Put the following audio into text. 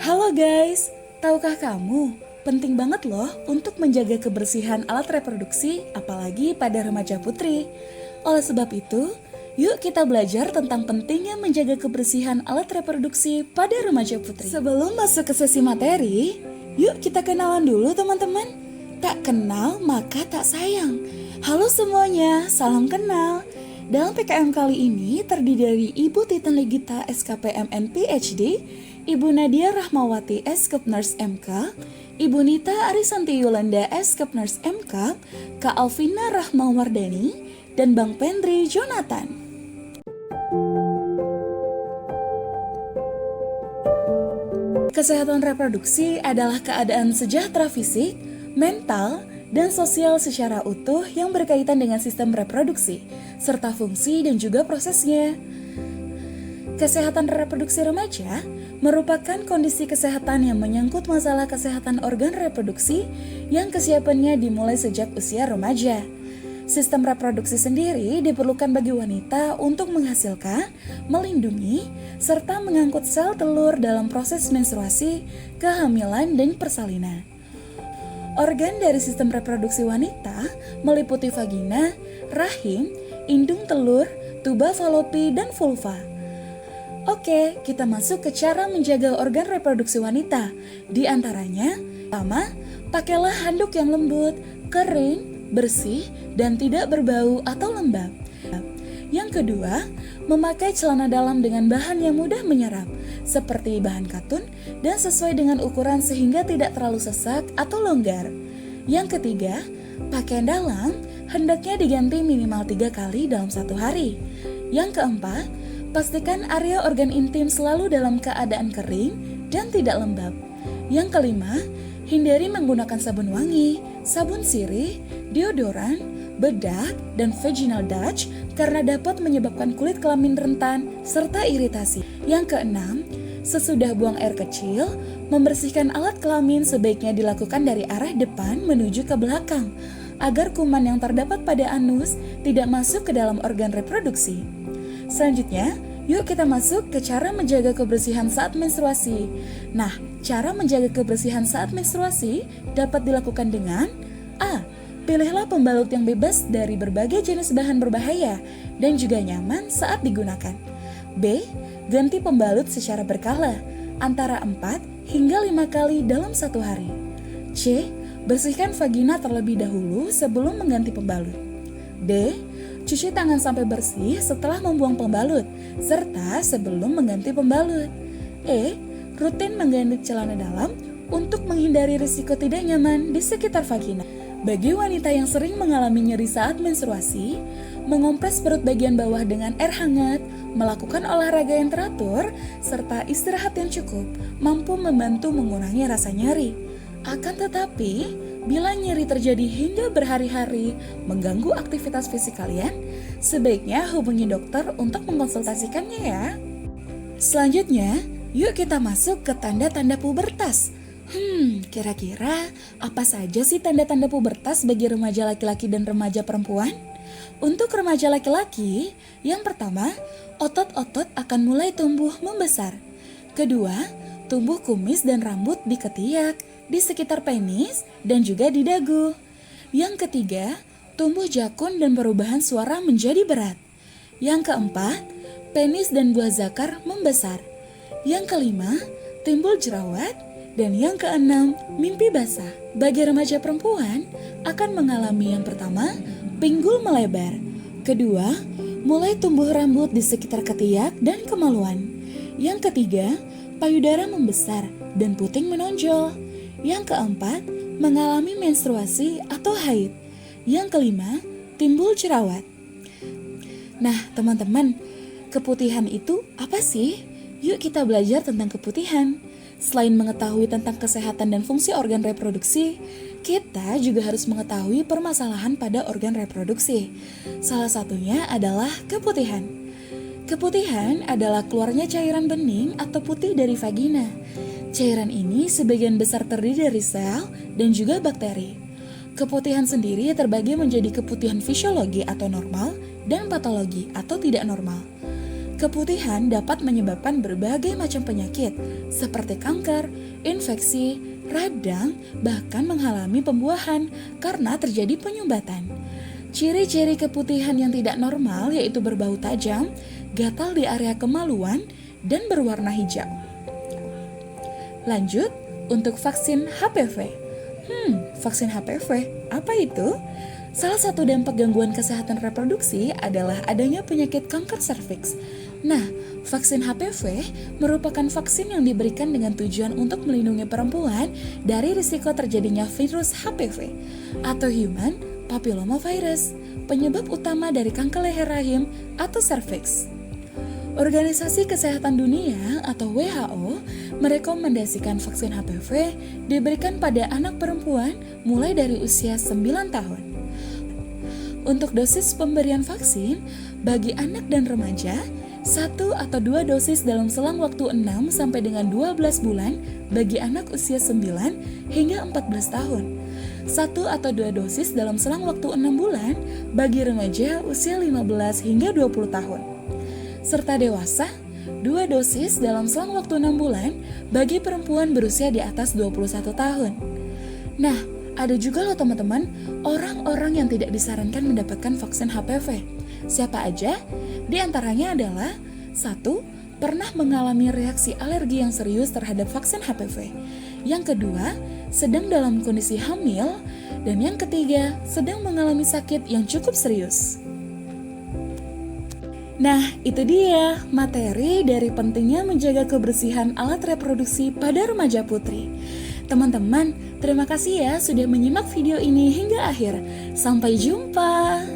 Halo guys, tahukah kamu, penting banget loh untuk menjaga kebersihan alat reproduksi, apalagi pada remaja putri. Oleh sebab itu, yuk kita belajar tentang pentingnya menjaga kebersihan alat reproduksi pada remaja putri. Sebelum masuk ke sesi materi, yuk kita kenalan dulu teman-teman. Tak kenal maka tak sayang. Halo semuanya, salam kenal. Dalam PKM kali ini terdiri dari Ibu Titin Legita SKPMN PhD, Ibu Nadia Rahmawati S.Kepners MK, Ibu Nita Arisanti Yolanda S.Kepners MK, Kak Alvina Rahmawardani, dan Bang Pendri Jonathan. Kesehatan reproduksi adalah keadaan sejahtera fisik, mental, dan sosial secara utuh yang berkaitan dengan sistem reproduksi, serta fungsi dan juga prosesnya. Kesehatan reproduksi remaja merupakan kondisi kesehatan yang menyangkut masalah kesehatan organ reproduksi yang kesiapannya dimulai sejak usia remaja. Sistem reproduksi sendiri diperlukan bagi wanita untuk menghasilkan, melindungi, serta mengangkut sel telur dalam proses menstruasi, kehamilan, dan persalinan. Organ dari sistem reproduksi wanita meliputi vagina, rahim, indung telur, tuba falopi, dan vulva. Oke, kita masuk ke cara menjaga organ reproduksi wanita. Di antaranya, pertama, pakailah handuk yang lembut, kering, bersih, dan tidak berbau atau lembab. Yang kedua, memakai celana dalam dengan bahan yang mudah menyerap, seperti bahan katun dan sesuai dengan ukuran sehingga tidak terlalu sesak atau longgar. Yang ketiga, pakaian dalam hendaknya diganti minimal 3 kali dalam 1 hari. Yang keempat, pastikan area organ intim selalu dalam keadaan kering dan tidak lembab. Yang kelima, hindari menggunakan sabun wangi, sabun sirih, deodoran, bedak, dan vaginal douche karena dapat menyebabkan kulit kelamin rentan serta iritasi. Yang keenam, sesudah buang air kecil, membersihkan alat kelamin sebaiknya dilakukan dari arah depan menuju ke belakang agar kuman yang terdapat pada anus tidak masuk ke dalam organ reproduksi. Selanjutnya, yuk kita masuk ke cara menjaga kebersihan saat menstruasi. Nah, cara menjaga kebersihan saat menstruasi dapat dilakukan dengan A. Pilihlah pembalut yang bebas dari berbagai jenis bahan berbahaya dan juga nyaman saat digunakan. B. Ganti pembalut secara berkala, antara 4 hingga 5 kali dalam 1 hari. C. Bersihkan vagina terlebih dahulu sebelum mengganti pembalut. D. Cuci tangan sampai bersih setelah membuang pembalut, serta sebelum mengganti pembalut. E. Rutin mengganti celana dalam untuk menghindari risiko tidak nyaman di sekitar vagina. Bagi wanita yang sering mengalami nyeri saat menstruasi, mengompres perut bagian bawah dengan air hangat, melakukan olahraga yang teratur, serta istirahat yang cukup mampu membantu mengurangi rasa nyeri. Akan tetapi, bila nyeri terjadi hingga berhari-hari mengganggu aktivitas fisik kalian, sebaiknya hubungi dokter untuk mengkonsultasikannya ya. Selanjutnya, yuk kita masuk ke tanda-tanda pubertas. Kira-kira apa saja sih tanda-tanda pubertas bagi remaja laki-laki dan remaja perempuan? Untuk remaja laki-laki, yang pertama, otot-otot akan mulai tumbuh membesar. Kedua, tumbuh kumis dan rambut di ketiak, di sekitar penis, dan juga di dagu. Yang ketiga, tumbuh jakun dan perubahan suara menjadi berat. Yang keempat, penis dan buah zakar membesar. Yang kelima, timbul jerawat. Dan yang keenam, mimpi basah. Bagi remaja perempuan, akan mengalami yang pertama, pinggul melebar. Kedua, mulai tumbuh rambut di sekitar ketiak dan kemaluan. Yang ketiga, payudara membesar dan puting menonjol. Yang keempat, mengalami menstruasi atau haid. Yang kelima, timbul jerawat. Nah, teman-teman, keputihan itu apa sih? Yuk kita belajar tentang keputihan. Selain mengetahui tentang kesehatan dan fungsi organ reproduksi, kita juga harus mengetahui permasalahan pada organ reproduksi. Salah satunya adalah keputihan. Keputihan adalah keluarnya cairan bening atau putih dari vagina. Cairan ini sebagian besar terdiri dari sel dan juga bakteri. Keputihan sendiri terbagi menjadi keputihan fisiologi atau normal dan patologi atau tidak normal. Keputihan dapat menyebabkan berbagai macam penyakit seperti kanker, infeksi, radang, bahkan menghalangi pembuahan karena terjadi penyumbatan. Ciri-ciri keputihan yang tidak normal yaitu berbau tajam, gatal di area kemaluan, dan berwarna hijau. Lanjut, untuk vaksin HPV. Vaksin HPV, apa itu? Salah satu dampak gangguan kesehatan reproduksi adalah adanya penyakit kanker serviks. Nah, vaksin HPV merupakan vaksin yang diberikan dengan tujuan untuk melindungi perempuan dari risiko terjadinya virus HPV atau Human Papillomavirus, penyebab utama dari kanker leher rahim atau serviks. Organisasi Kesehatan Dunia atau WHO merekomendasikan vaksin HPV diberikan pada anak perempuan mulai dari usia 9 tahun. Untuk dosis pemberian vaksin, bagi anak dan remaja, 1 atau 2 dosis dalam selang waktu 6 sampai dengan 12 bulan bagi anak usia 9 hingga 14 tahun. 1 atau 2 dosis dalam selang waktu 6 bulan bagi remaja usia 15 hingga 20 tahun. Serta dewasa, 2 dosis dalam selang waktu 6 bulan bagi perempuan berusia di atas 21 tahun. Nah, ada juga loh teman-teman, orang-orang yang tidak disarankan mendapatkan vaksin HPV. Siapa aja? Di antaranya adalah 1. Pernah mengalami reaksi alergi yang serius terhadap vaksin HPV. Yang kedua, sedang dalam kondisi hamil. Dan yang ketiga, sedang mengalami sakit yang cukup serius. Nah, itu dia materi dari pentingnya menjaga kebersihan alat reproduksi pada remaja putri. Teman-teman, terima kasih ya sudah menyimak video ini hingga akhir. Sampai jumpa.